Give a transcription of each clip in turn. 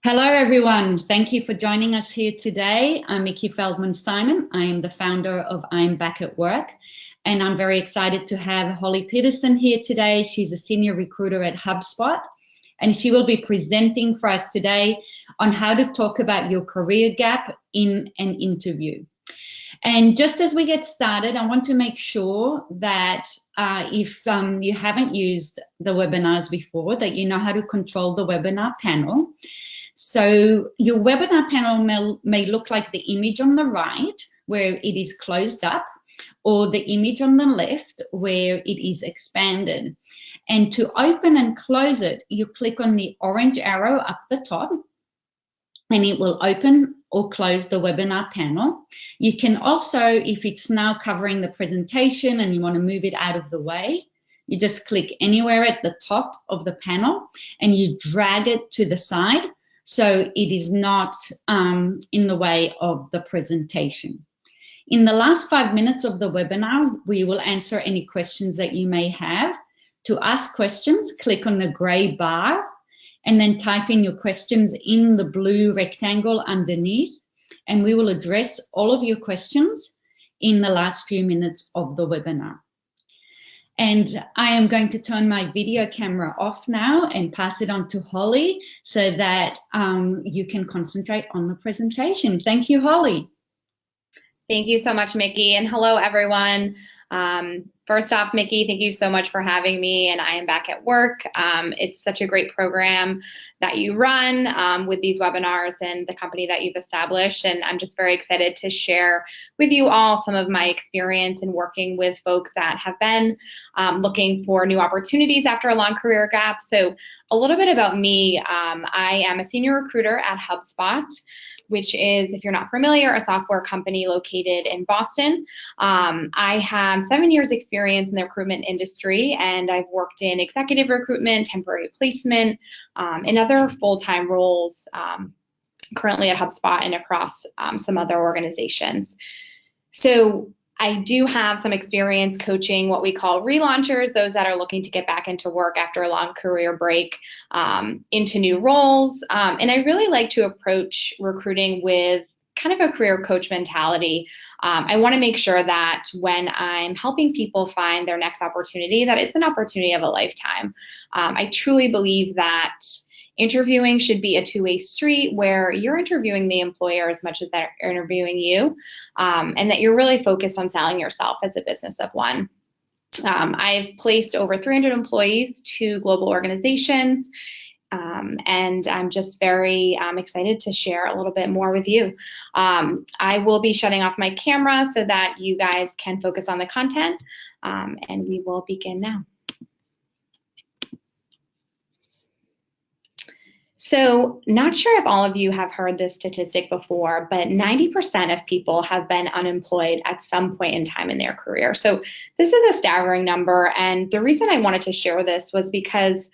Hello, everyone. Thank you for joining us here today. I'm Mickey Feldman-Simon. I am the founder of I'm Back at Work, and I'm very excited to have Holly Peterson here today. She's a senior recruiter at HubSpot, and she will be presenting for us today on how to talk about your career gap in an interview. And just as we get started, I want to make sure that if you haven't used the webinars before, that you know how to control the webinar panel. So your webinar panel may look like the image on the right, where it is closed up, or the image on the left, where it is expanded. And to open and close it, you click on the orange arrow up the top, and it will open or close the webinar panel. You can also, if it's now covering the presentation and you want to move it out of the way, you just click anywhere at the top of the panel and you drag it to the side so it is not in the way of the presentation. In the last 5 minutes of the webinar, we will answer any questions that you may have. To ask questions, click on the gray bar and then type in your questions in the blue rectangle underneath, and we will address all of your questions in the last few minutes of the webinar. And I am going to turn my video camera off now and pass it on to Holly so that you can concentrate on the presentation. Thank you, Holly. Thank you so much, Mickey, and hello, everyone. First off, Mickey, thank you so much for having me, and I am back at work. It's such a great program that you run with these webinars and the company that you've established, and I'm just very excited to share with you all some of my experience in working with folks that have been looking for new opportunities after a long career gap. So a little bit about me, I am a senior recruiter at HubSpot, which is, if you're not familiar, a software company located in Boston. I have 7 years experience in the recruitment industry, and I've worked in executive recruitment, temporary placement, and other full-time roles currently at HubSpot and across some other organizations. So I do have some experience coaching what we call relaunchers, those that are looking to get back into work after a long career break, into new roles. And I really like to approach recruiting with kind of a career coach mentality. I want to make sure that when I'm helping people find their next opportunity, that it's an opportunity of a lifetime. I truly believe that interviewing should be a two-way street where you're interviewing the employer as much as they're interviewing you, and that you're really focused on selling yourself as a business of one. I've placed over 300 employees to global organizations, and I'm just very excited to share a little bit more with you. I will be shutting off my camera so that you guys can focus on the content, and we will begin now. So, not sure if all of you have heard this statistic before, but 90% of people have been unemployed at some point in time in their career. So this is a staggering number, and the reason I wanted to share this was because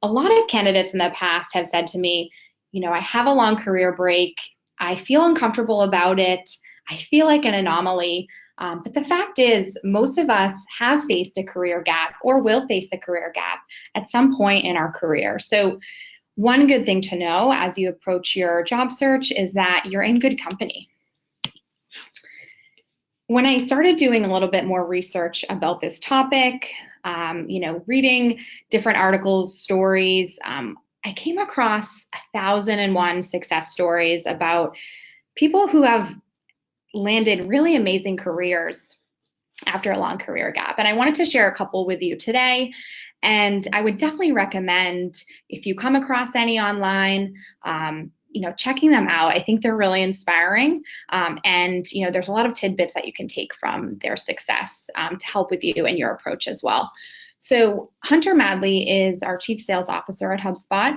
a lot of candidates in the past have said to me, you know, I have a long career break, I feel uncomfortable about it, I feel like an anomaly, but the fact is most of us have faced a career gap or will face a career gap at some point in our career. So one good thing to know as you approach your job search is that you're in good company. When I started doing a little bit more research about this topic, reading different articles, stories, I came across 1,001 success stories about people who have landed really amazing careers after a long career gap. And I wanted to share a couple with you today. And I would definitely recommend, if you come across any online, checking them out. I think they're really inspiring. And there's a lot of tidbits that you can take from their success to help with you and your approach as well. So Hunter Madley is our Chief Sales Officer at HubSpot.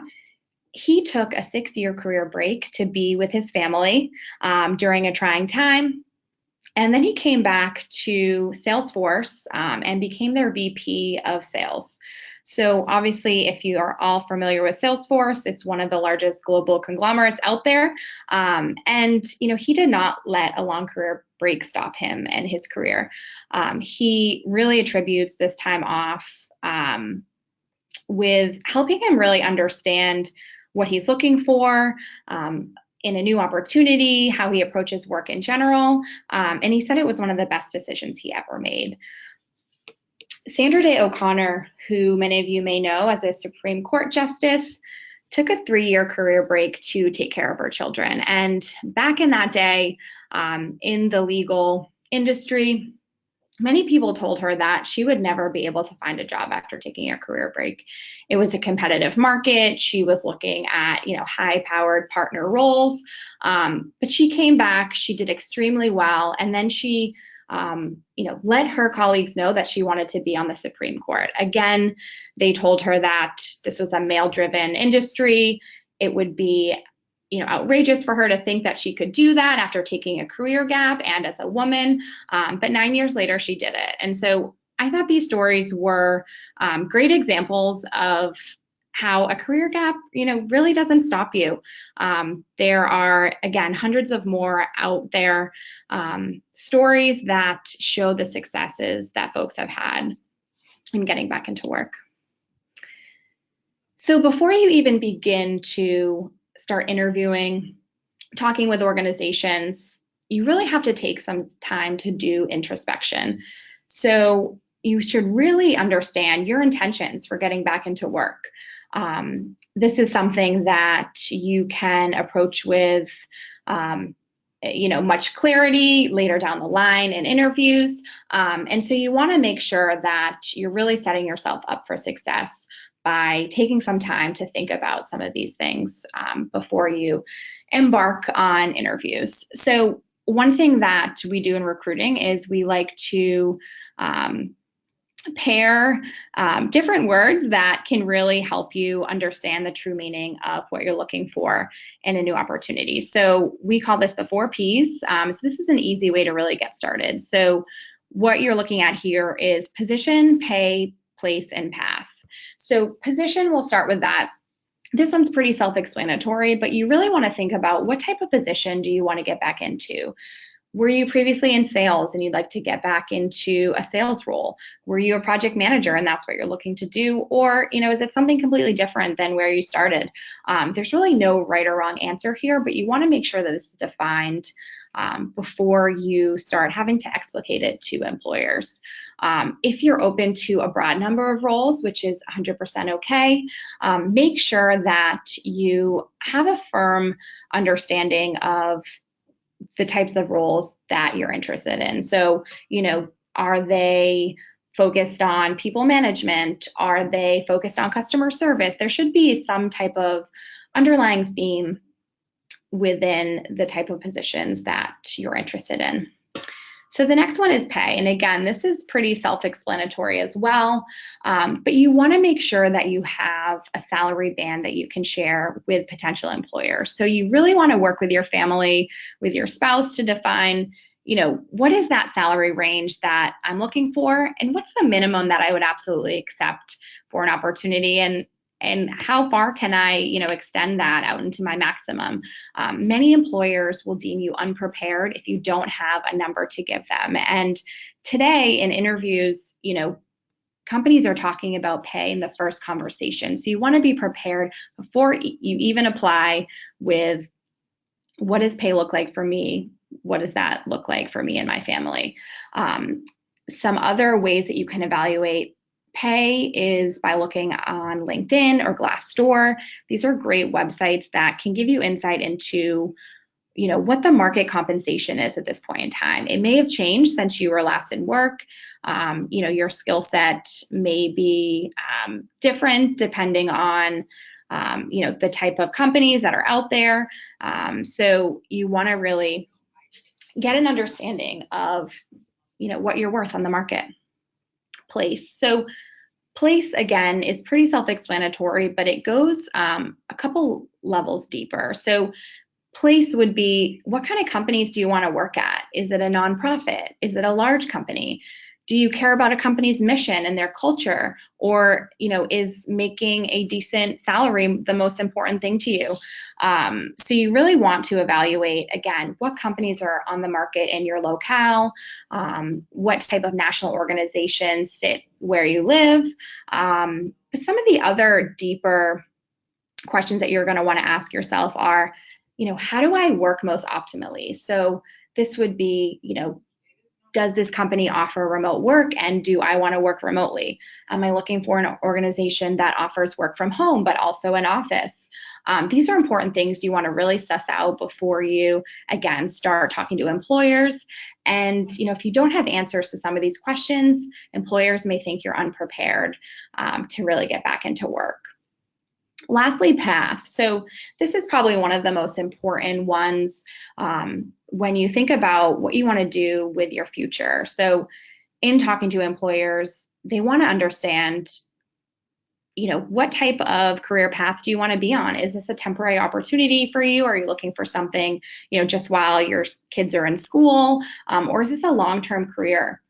He took a 6-year career break to be with his family during a trying time. And then he came back to Salesforce and became their VP of sales. So obviously, if you are all familiar with Salesforce, it's one of the largest global conglomerates out there. And he did not let a long career break stop him and his career. He really attributes this time off with helping him really understand what he's looking for in a new opportunity, how he approaches work in general. And he said it was one of the best decisions he ever made. Sandra Day O'Connor, who many of you may know as a Supreme Court justice, took a 3-year career break to take care of her children. And back in that day, in the legal industry, many people told her that she would never be able to find a job after taking a career break. It was a competitive market. She was looking at, high-powered partner roles, but she came back. She did extremely well, and then she, let her colleagues know that she wanted to be on the Supreme Court. Again, they told her that this was a male-driven industry. It would be outrageous for her to think that she could do that after taking a career gap and as a woman. But 9 years later, she did it. And so I thought these stories were great examples of how a career gap, really doesn't stop you. There are, again, hundreds of more out there stories that show the successes that folks have had in getting back into work. So before you even begin to start interviewing, talking with organizations, you really have to take some time to do introspection. So you should really understand your intentions for getting back into work. This is something that you can approach with much clarity later down the line in interviews. And so you want to make sure that you're really setting yourself up for success by taking some time to think about some of these things before you embark on interviews. So one thing that we do in recruiting is we like to pair different words that can really help you understand the true meaning of what you're looking for in a new opportunity. So we call this the 4 Ps. So this is an easy way to really get started. So what you're looking at here is position, pay, place, and path. So position, we'll start with that. This one's pretty self-explanatory, but you really want to think about what type of position do you want to get back into? Were you previously in sales and you'd like to get back into a sales role? Were you a project manager and that's what you're looking to do? Or, is it something completely different than where you started? There's really no right or wrong answer here, but you want to make sure that this is defined before you start having to explicate it to employers. If you're open to a broad number of roles, which is 100% okay, make sure that you have a firm understanding of the types of roles that you're interested in. So, are they focused on people management? Are they focused on customer service? There should be some type of underlying theme within the type of positions that you're interested in. So the next one is pay. And again, this is pretty self-explanatory as well, but you want to make sure that you have a salary band that you can share with potential employers. So you really want to work with your family, with your spouse to define, what is that salary range that I'm looking for? And what's the minimum that I would absolutely accept for an opportunity? And how far can I, extend that out into my maximum? Many employers will deem you unprepared if you don't have a number to give them. And today in interviews, companies are talking about pay in the first conversation. So you want to be prepared before you even apply with, what does pay look like for me? What does that look like for me and my family? Some other ways that you can evaluate pay is by looking on LinkedIn or Glassdoor. These are great websites that can give you insight into, what the market compensation is at this point in time. It may have changed since you were last in work. Your skill set may be different depending on, the type of companies that are out there. So you want to really get an understanding of, what you're worth on the marketplace. So place, again, is pretty self-explanatory, but it goes a couple levels deeper. So place would be, what kind of companies do you want to work at? Is it a nonprofit? Is it a large company? Do you care about a company's mission and their culture? Or, is making a decent salary the most important thing to you? So you really want to evaluate, again, what companies are on the market in your locale, what type of national organizations sit where you live. But some of the other deeper questions that you're going to want to ask yourself are, how do I work most optimally? So this would be, does this company offer remote work, and do I want to work remotely? Am I looking for an organization that offers work from home but also an office? These are important things you want to really suss out before you, again, start talking to employers. And if you don't have answers to some of these questions, employers may think you're unprepared to really get back into work. Lastly, path. So this is probably one of the most important ones when you think about what you want to do with your future. So in talking to employers, they want to understand, what type of career path do you want to be on? Is this a temporary opportunity for you? Are you looking for something, just while your kids are in school? Or is this a long-term career?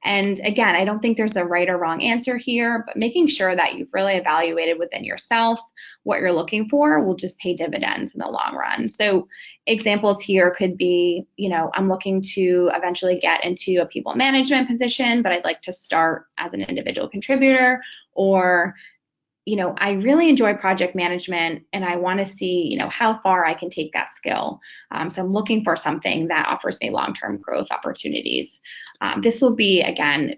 And again, I don't think there's a right or wrong answer here, but making sure that you've really evaluated within yourself what you're looking for will just pay dividends in the long run. So examples here could be, I'm looking to eventually get into a people management position, but I'd like to start as an individual contributor. Or I really enjoy project management and I want to see, how far I can take that skill. So I'm looking for something that offers me long-term growth opportunities. This will be, again,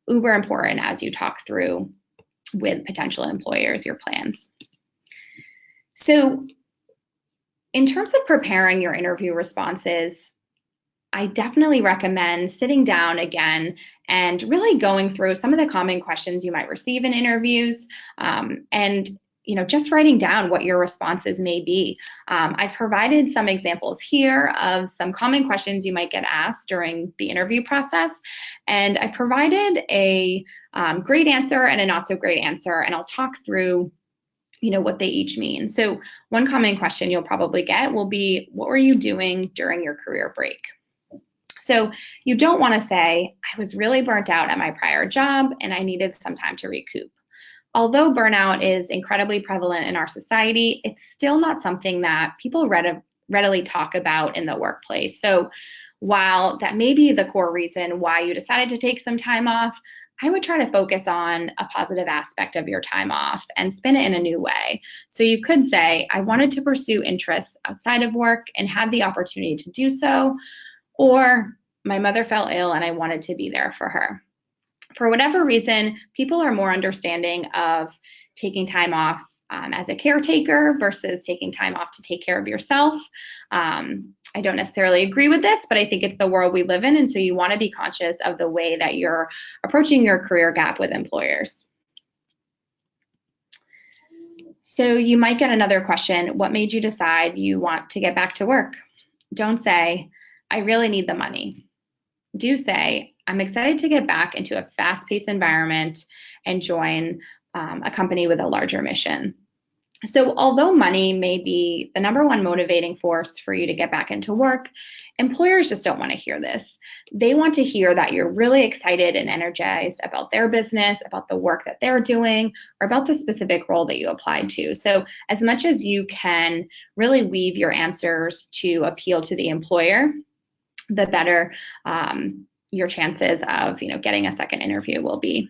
uber important as you talk through with potential employers your plans. So in terms of preparing your interview responses, I definitely recommend sitting down again and really going through some of the common questions you might receive in interviews, and just writing down what your responses may be. I've provided some examples here of some common questions you might get asked during the interview process, and I provided a great answer and a not so great answer, and I'll talk through what they each mean. So one common question you'll probably get will be, what were you doing during your career break? So you don't want to say, I was really burnt out at my prior job and I needed some time to recoup. Although burnout is incredibly prevalent in our society, it's still not something that people readily talk about in the workplace. So while that may be the core reason why you decided to take some time off, I would try to focus on a positive aspect of your time off and spin it in a new way. So you could say, I wanted to pursue interests outside of work and had the opportunity to do so. Or my mother fell ill and I wanted to be there for her. For whatever reason, people are more understanding of taking time off as a caretaker versus taking time off to take care of yourself. I don't necessarily agree with this, but I think it's the world we live in. And so you want to be conscious of the way that you're approaching your career gap with employers. So you might get another question, what made you decide you want to get back to work? Don't say, I really need the money. Do say, I'm excited to get back into a fast-paced environment and join a company with a larger mission. So although money may be the number one motivating force for you to get back into work, employers just don't want to hear this. They want to hear that you're really excited and energized about their business, about the work that they're doing, or about the specific role that you applied to. So as much as you can really weave your answers to appeal to the employer, the better your chances of getting a second interview will be.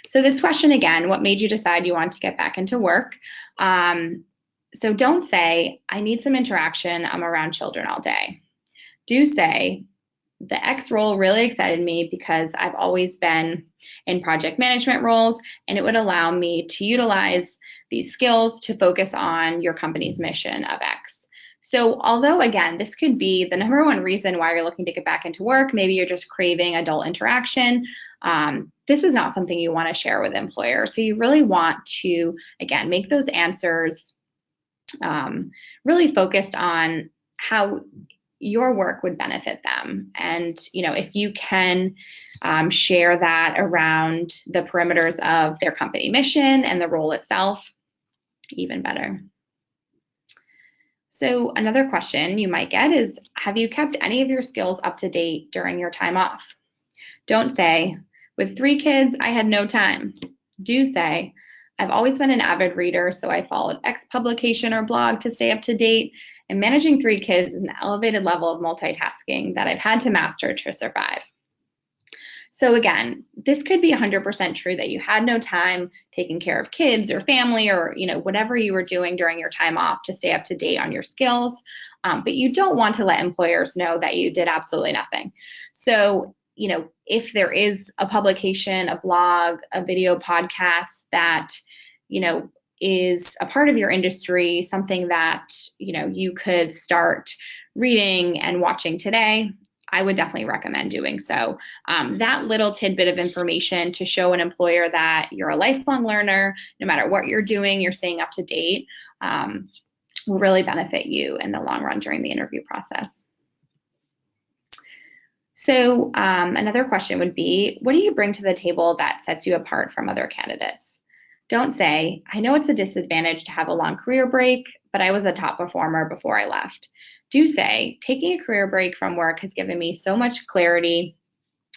So this question again, what made you decide you want to get back into work? So don't say, I need some interaction, I'm around children all day. Do say, the X role really excited me because I've always been in project management roles and it would allow me to utilize these skills to focus on your company's mission of X. So although, again, this could be the number one reason why you're looking to get back into work, maybe you're just craving adult interaction, this is not something you want to share with employers. So you really want to, again, make those answers really focused on how your work would benefit them. And, if you can share that around the perimeters of their company mission and the role itself, even better. So another question you might get is, have you kept any of your skills up to date during your time off? Don't say, with 3 kids, I had no time. Do say, I've always been an avid reader, so I followed X publication or blog to stay up to date, and managing 3 kids is an elevated level of multitasking that I've had to master to survive. So again, this could be 100% true that you had no time taking care of kids or family or whatever you were doing during your time off to stay up to date on your skills. But you don't want to let employers know that you did absolutely nothing. So if there is a publication, a blog, a video podcast that is a part of your industry, something that you could start reading and watching today, I would definitely recommend doing so. That little tidbit of information to show an employer that you're a lifelong learner, no matter what you're doing, you're staying up to date, will really benefit you in the long run during the interview process. So another question would be, what do you bring to the table that sets you apart from other candidates? Don't say, I know it's a disadvantage to have a long career break, but I was a top performer before I left. Do say, taking a career break from work has given me so much clarity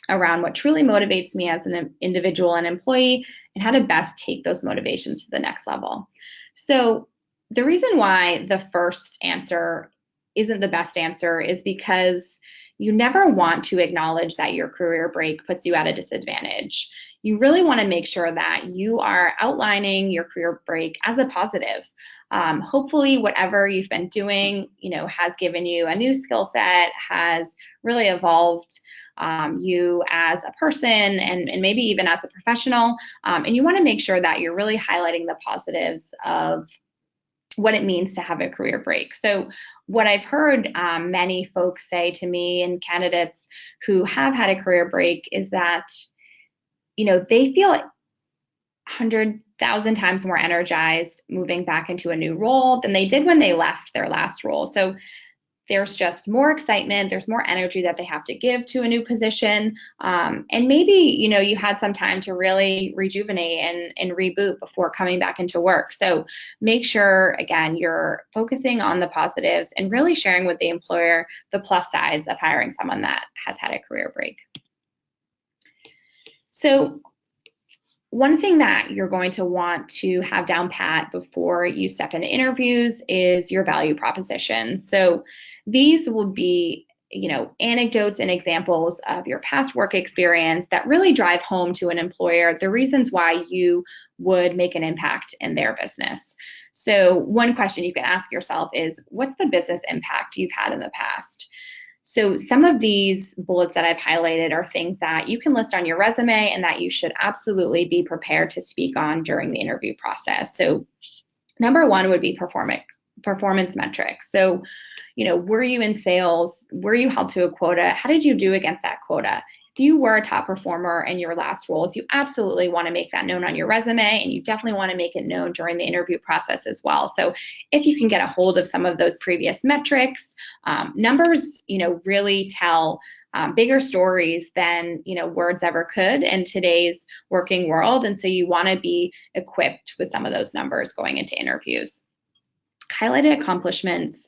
around what truly motivates me as an individual and employee and how to best take those motivations to the next level. So the reason why the first answer isn't the best answer is because you never want to acknowledge that your career break puts you at a disadvantage. You really want to make sure that you are outlining your career break as a positive. Hopefully whatever you've been doing, has given you a new skill set, has really evolved you as a person and maybe even as a professional. And you want to make sure that you're really highlighting the positives of what it means to have a career break. So what I've heard many folks say to me and candidates who have had a career break is that, they feel 100,000 times more energized moving back into a new role than they did when they left their last role. So there's just more excitement, there's more energy that they have to give to a new position. And maybe, you had some time to really rejuvenate and reboot before coming back into work. So make sure, again, you're focusing on the positives and really sharing with the employer the plus sides of hiring someone that has had a career break. So one thing that you're going to want to have down pat before you step into interviews is your value proposition. So these will be, anecdotes and examples of your past work experience that really drive home to an employer the reasons why you would make an impact in their business. So one question you can ask yourself is, what's the business impact you've had in the past? So some of these bullets that I've highlighted are things that you can list on your resume and that you should absolutely be prepared to speak on during the interview process. So number one would be performance metrics. So, were you in sales? Were you held to a quota? How did you do against that quota? If you were a top performer in your last roles, you absolutely want to make that known on your resume, and you definitely want to make it known during the interview process as well. So if you can get a hold of some of those previous metrics, numbers, really tell bigger stories than, words ever could in today's working world. And so you want to be equipped with some of those numbers going into interviews. Highlighted accomplishments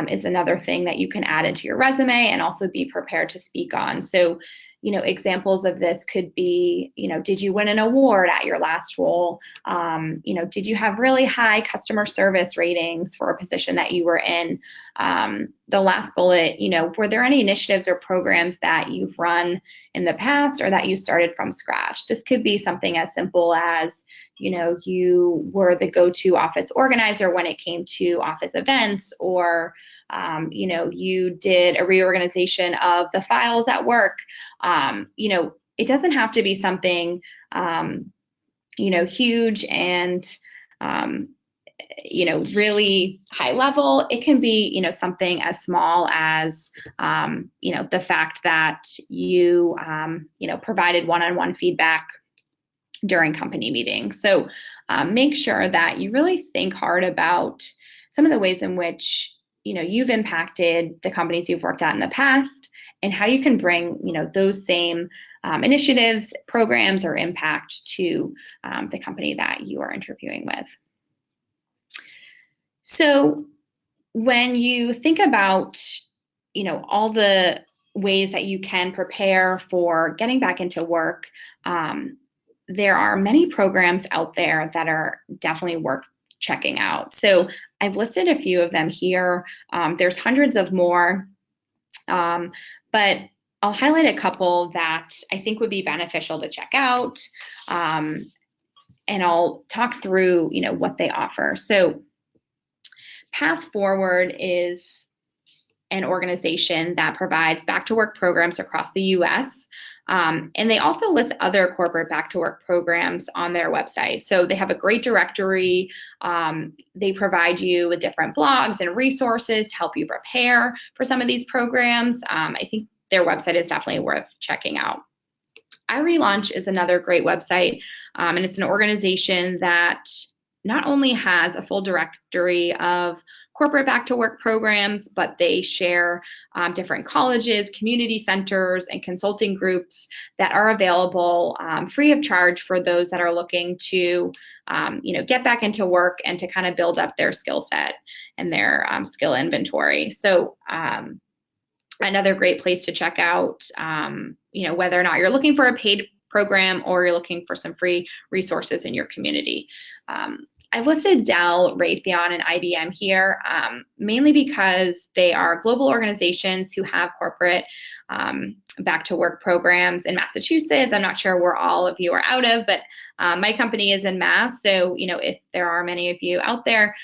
is another thing that you can add into your resume and also be prepared to speak on. So, examples of this could be, did you win an award at your last role? Did you have really high customer service ratings for a position that you were in? The last bullet, were there any initiatives or programs that you've run in the past or that you started from scratch? This could be something as simple as, you were the go-to office organizer when it came to office events, or, you did a reorganization of the files at work. It doesn't have to be something, huge and, really high level. It can be, something as small as, the fact that you, provided one-on-one feedback during company meetings. So make sure that you really think hard about some of the ways in which, you've impacted the companies you've worked at in the past and how you can bring, those same initiatives, programs, or impact to the company that you are interviewing with. So when you think about, all the ways that you can prepare for getting back into work, there are many programs out there that are definitely worth checking out. So I've listed a few of them here. There's hundreds of more, but I'll highlight a couple that I think would be beneficial to check out, and I'll talk through, what they offer. So Path Forward is an organization that provides back-to-work programs across the U.S., and they also list other corporate back-to-work programs on their website. So they have a great directory. They provide you with different blogs and resources to help you prepare for some of these programs. I think their website is definitely worth checking out. iRelaunch is another great website, and it's an organization that not only has a full directory of corporate back-to-work programs, but they share different colleges, community centers, and consulting groups that are available free of charge for those that are looking to, get back into work and to kind of build up their skill set and their skill inventory. So another great place to check out, whether or not you're looking for a paid program or you're looking for some free resources in your community. I've listed Dell, Raytheon, and IBM here, mainly because they are global organizations who have corporate back-to-work programs in Massachusetts. I'm not sure where all of you are out of, but my company is in Mass, so if there are many of you out there,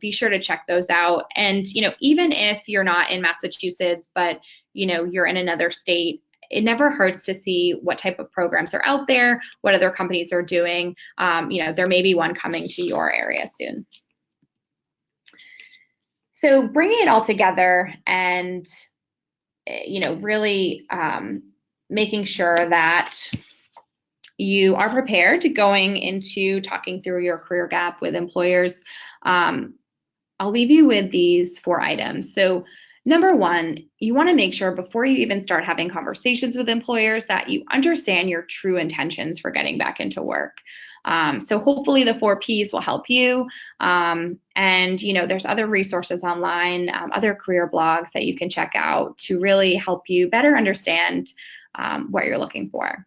be sure to check those out. And even if you're not in Massachusetts, but you're in another state, it never hurts to see what type of programs are out there, what other companies are doing. There may be one coming to your area soon. So bringing it all together and, really making sure that you are prepared going into talking through your career gap with employers. I'll leave you with these 4 items. So number 1, you want to make sure before you even start having conversations with employers that you understand your true intentions for getting back into work. So hopefully the 4 Ps will help you. And there's other resources online, other career blogs that you can check out to really help you better understand what you're looking for.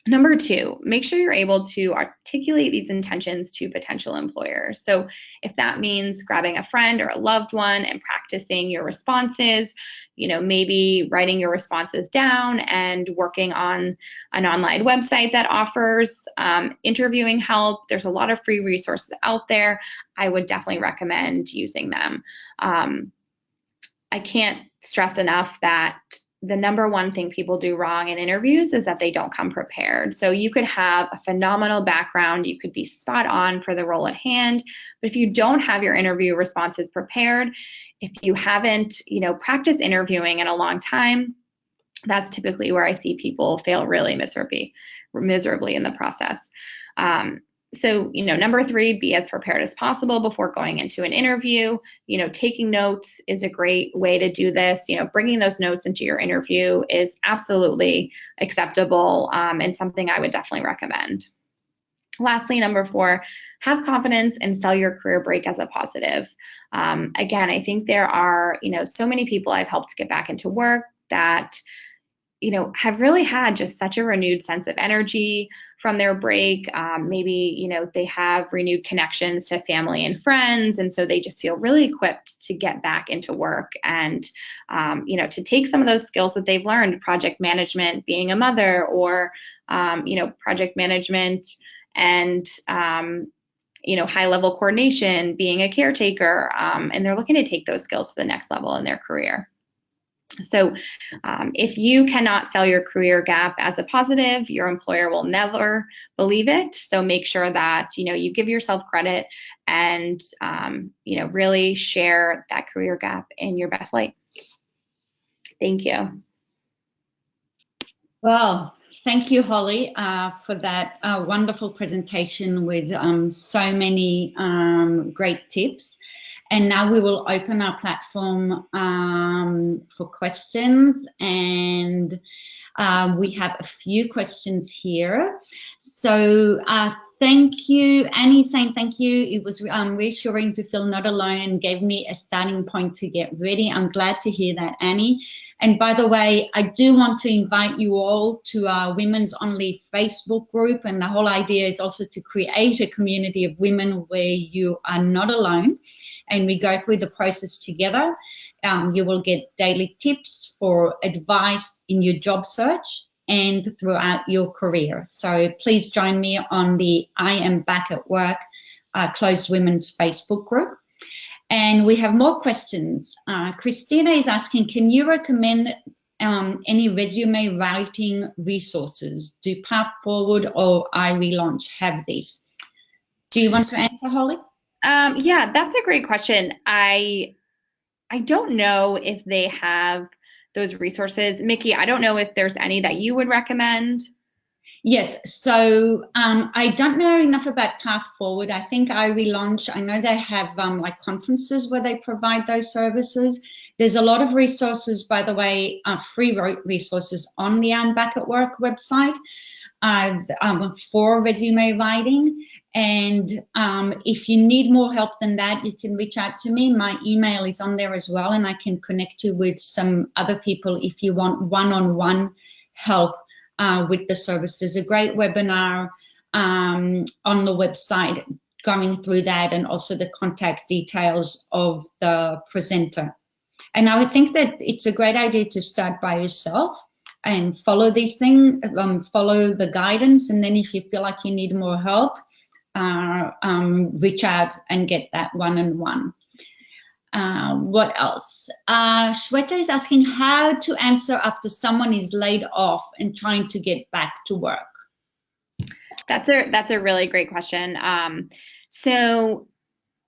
Number 2, make sure you're able to articulate these intentions to potential employers. So if that means grabbing a friend or a loved one and practicing your responses, maybe writing your responses down and working on an online website that offers interviewing help. There's a lot of free resources out there. I would definitely recommend using them. I can't stress enough that the number 1 thing people do wrong in interviews is that they don't come prepared. So you could have a phenomenal background, you could be spot on for the role at hand, but if you don't have your interview responses prepared, if you haven't, practiced interviewing in a long time, that's typically where I see people fail really miserably in the process. So, number 3, be as prepared as possible before going into an interview. Taking notes is a great way to do this. Bringing those notes into your interview is absolutely acceptable and something I would definitely recommend. Lastly, number 4, have confidence and sell your career break as a positive. Again, I think there are, so many people I've helped get back into work that have really had just such a renewed sense of energy from their break. Maybe, they have renewed connections to family and friends, and so they just feel really equipped to get back into work and, to take some of those skills that they've learned, project management, being a mother, or, project management and, high-level coordination, being a caretaker, and they're looking to take those skills to the next level in their career. So if you cannot sell your career gap as a positive, your employer will never believe it. So make sure that, you give yourself credit and, really share that career gap in your best light. Thank you. Well, thank you, Holly, for that wonderful presentation with so many great tips. And now we will open our platform for questions, and we have a few questions here. So thank you, Annie saying thank you. It was reassuring to feel not alone and gave me a starting point to get ready. I'm glad to hear that, Annie. And by the way, I do want to invite you all to our Women's Only Facebook group. And the whole idea is also to create a community of women where you are not alone. And we go through the process together. You will get daily tips for advice in your job search and throughout your career. So please join me on the I Am Back at Work Closed Women's Facebook group. And we have more questions. Christina is asking, can you recommend any resume writing resources? Do Path Forward or iRelaunch have this? Do you want to answer, Holly? Yeah, that's a great question. I don't know if they have those resources. Mickey, I don't know if there's any that you would recommend. Yes, so I don't know enough about Path Forward. I think iRelaunch, I know they have like conferences where they provide those services. There's a lot of resources, by the way, free resources on the I'm Back at Work website for resume writing. And if you need more help than that, you can reach out to me. My email is on there as well, and I can connect you with some other people if you want one-on-one help with the service. There's a great webinar on the website going through that, and also the contact details of the presenter. And I would think that it's a great idea to start by yourself and follow these things, follow the guidance, and then if you feel like you need more help, reach out and get that one-on-one. What else? Shweta is asking how to answer after someone is laid off and trying to get back to work. That's a really great question. So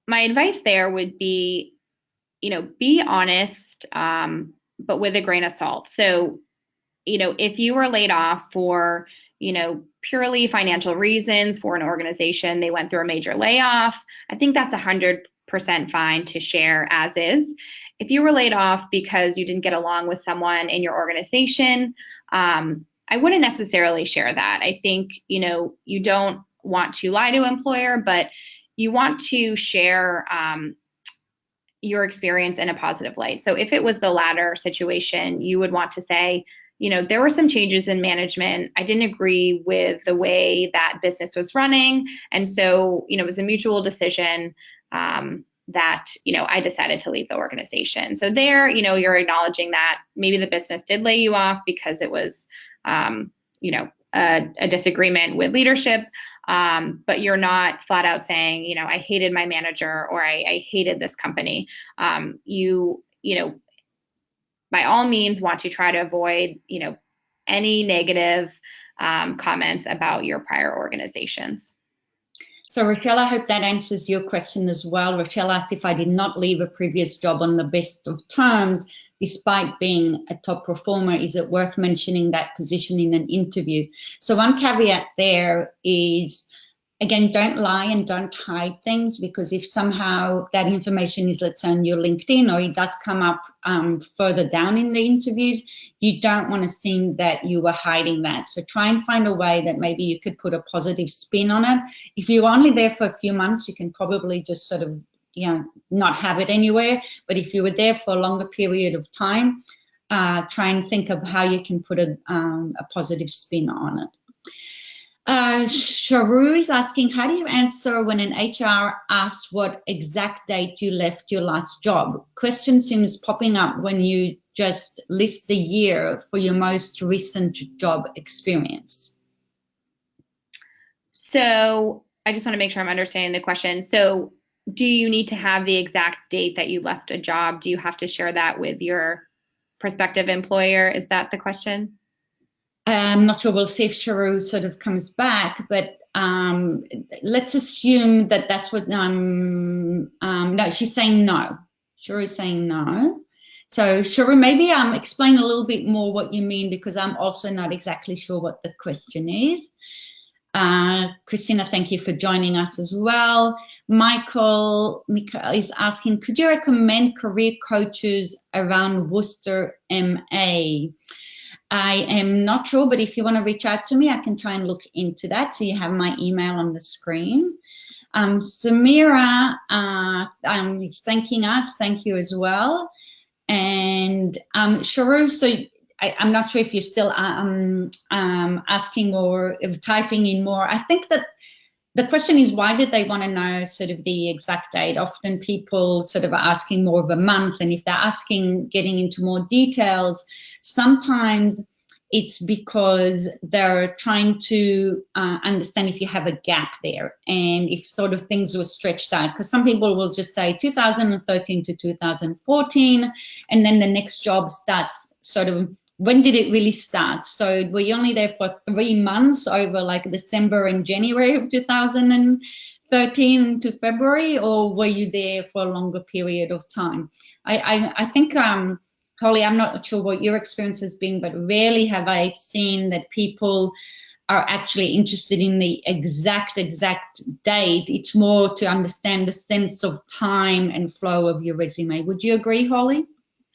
my advice there would be, be honest, but with a grain of salt. So, if you were laid off for, purely financial reasons for an organization, they went through a major layoff, I think that's 100% fine to share as is. If you were laid off because you didn't get along with someone in your organization, I wouldn't necessarily share that. I think, you don't want to lie to an employer, but you want to share your experience in a positive light. So if it was the latter situation, you would want to say, there were some changes in management. I didn't agree with the way that business was running. And so, it was a mutual decision that, I decided to leave the organization. So there, you're acknowledging that maybe the business did lay you off because it was, a disagreement with leadership, but you're not flat out saying, I hated my manager or I hated this company. You by all means want to try to avoid, any negative comments about your prior organizations. So Rochelle, I hope that answers your question as well. Rochelle asked if I did not leave a previous job on the best of terms, despite being a top performer, is it worth mentioning that position in an interview? So one caveat there is, again, don't lie and don't hide things, because if somehow that information is, let's say, on your LinkedIn, or it does come up further down in the interviews, you don't want to seem that you were hiding that. So try and find a way that maybe you could put a positive spin on it. If you're only there for a few months, you can probably just sort of, not have it anywhere. But if you were there for a longer period of time, try and think of how you can put a positive spin on it. Sharu is asking, how do you answer when an HR asks what exact date you left your last job? Question seems popping up when you just list the year for your most recent job experience. So I just want to make sure I'm understanding the question. So do you need to have the exact date that you left a job? Do you have to share that with your prospective employer? Is that the question? I'm not sure. We'll see if Sharu sort of comes back, but let's assume that that's what, no, she's saying no. Sharu's saying no. So Sharu, maybe explain a little bit more what you mean, because I'm also not exactly sure what the question is. Christina, thank you for joining us as well. Michael is asking, could you recommend career coaches around Worcester, MA? I am not sure, but if you want to reach out to me, I can try and look into that. So you have my email on the screen. Samira is thanking us. Thank you as well. And Sharu, so I'm not sure if you're still asking or typing in more. I think that the question is, why did they want to know sort of the exact date? Often people sort of are asking more of a month, and if they're asking, getting into more details, sometimes it's because they're trying to understand if you have a gap there and if sort of things were stretched out. Because some people will just say 2013 to 2014, and then the next job starts sort of, when did it really start? So were you only there for 3 months over like December and January of 2013 to February, or were you there for a longer period of time? I think, Holly, I'm not sure what your experience has been, but rarely have I seen that people are actually interested in the exact date. It's more to understand the sense of time and flow of your resume. Would you agree, Holly?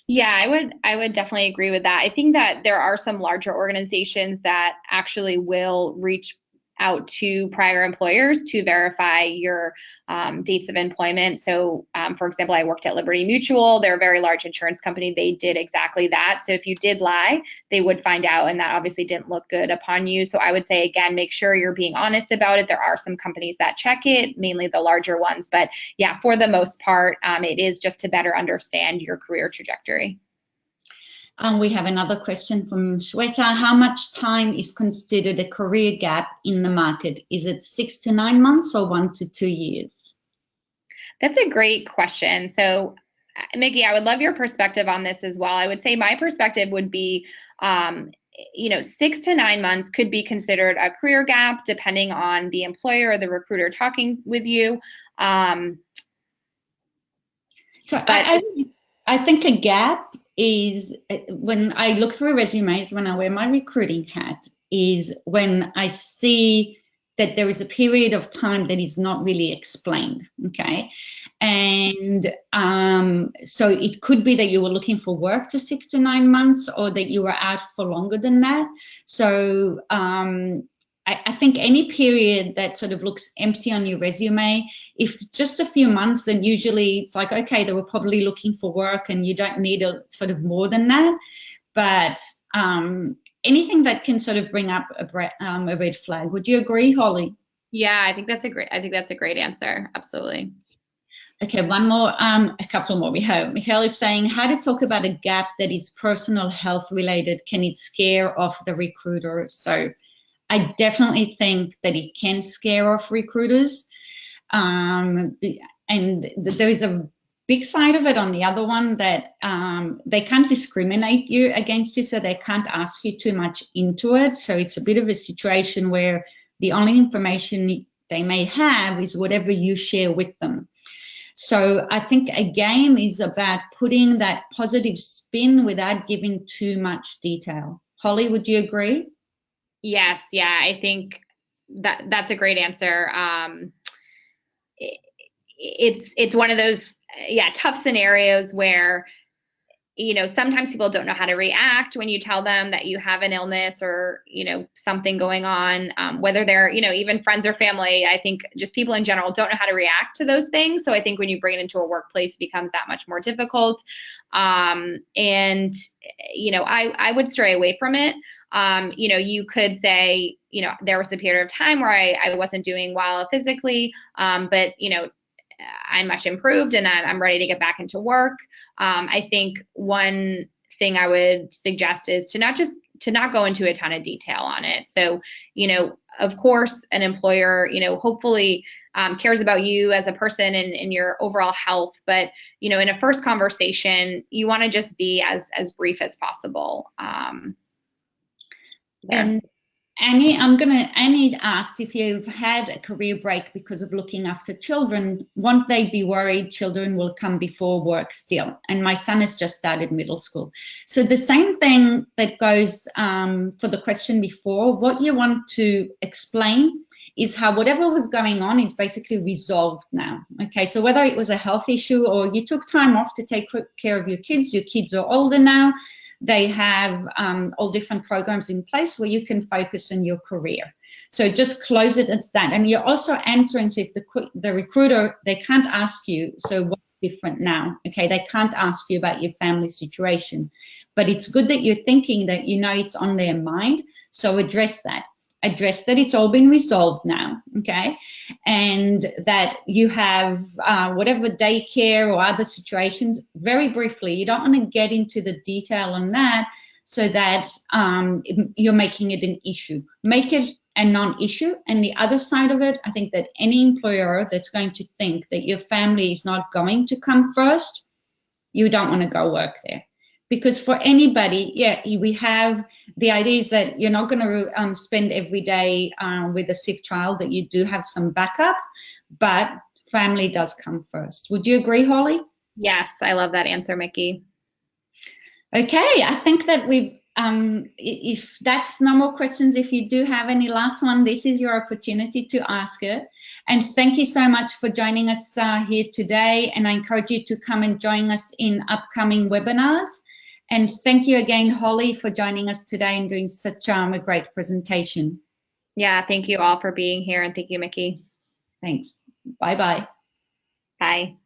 Yeah, I would definitely agree with that. I think that there are some larger organizations that actually will reach out to prior employers to verify your dates of employment. So, for example, I worked at Liberty Mutual. They're a very large insurance company. They did exactly that. So if you did lie, they would find out, and that obviously didn't look good upon you. So I would say, again, make sure you're being honest about it. There are some companies that check it, mainly the larger ones. But yeah, for the most part, it is just to better understand your career trajectory. We have another question from Shweta. How much time is considered a career gap in the market? Is it 6 to 9 months or 1 to 2 years? That's a great question. So, Mickey, I would love your perspective on this as well. I would say my perspective would be, 6 to 9 months could be considered a career gap depending on the employer or the recruiter talking with you. I think a gap is, when I look through resumes, when I wear my recruiting hat, is when I see that there is a period of time that is not really explained, okay? And so it could be that you were looking for work to 6 to 9 months, or that you were out for longer than that. So I think any period that sort of looks empty on your resume, if it's just a few months, then usually it's like, okay, they were probably looking for work and you don't need a sort of more than that. But anything that can sort of bring up a red flag. Would you agree, Holly? Yeah, I think that's a great answer. Absolutely. Okay, one more, a couple more we have. Michael is saying, how to talk about a gap that is personal health related? Can it scare off the recruiter? So I definitely think that it can scare off recruiters. And there is a big side of it on the other one, that they can't discriminate against you, so they can't ask you too much into it. So it's a bit of a situation where the only information they may have is whatever you share with them. So I think a game is about putting that positive spin without giving too much detail. Holly, would you agree? Yes, yeah, I think that's a great answer. It's one of those tough scenarios where sometimes people don't know how to react when you tell them that you have an illness or something going on, whether they're even friends or family. I think just people in general don't know how to react to those things. So I think when you bring it into a workplace, it becomes that much more difficult. I would stray away from it. You could say, there was a period of time where I wasn't doing well physically, but I'm much improved and I'm ready to get back into work. I think one thing I would suggest is to not go into a ton of detail on it. So, of course, an employer, hopefully cares about you as a person and your overall health. But, in a first conversation, you want to just be as brief as possible. And Annie asked if you've had a career break because of looking after children, won't they be worried children will come before work still? And my son has just started middle school. So the same thing that goes for the question before, what you want to explain is how whatever was going on is basically resolved now. Okay, so whether it was a health issue or you took time off to take care of your kids are older now. They have all different programs in place where you can focus on your career. So just close it as that. And you're also answering, so if the recruiter, they can't ask you, so what's different now? Okay, they can't ask you about your family situation. But it's good that you're thinking that it's on their mind, so address that. address that it's all been resolved now, okay? And that you have whatever daycare or other situations, very briefly. You don't want to get into the detail on that so that you're making it an issue. Make it a non-issue. And the other side of it, I think that any employer that's going to think that your family is not going to come first, you don't want to go work there. Because for anybody, yeah, we have the idea is that you're not going to spend every day with a sick child, that you do have some backup, but family does come first. Would you agree, Holly? Yes, I love that answer, Mickey. Okay, I think that if that's no more questions, if you do have any last one, this is your opportunity to ask it. And thank you so much for joining us here today. And I encourage you to come and join us in upcoming webinars. And thank you again, Holly, for joining us today and doing such a great presentation. Yeah, thank you all for being here, and thank you, Mickey. Thanks. Bye-bye. Bye.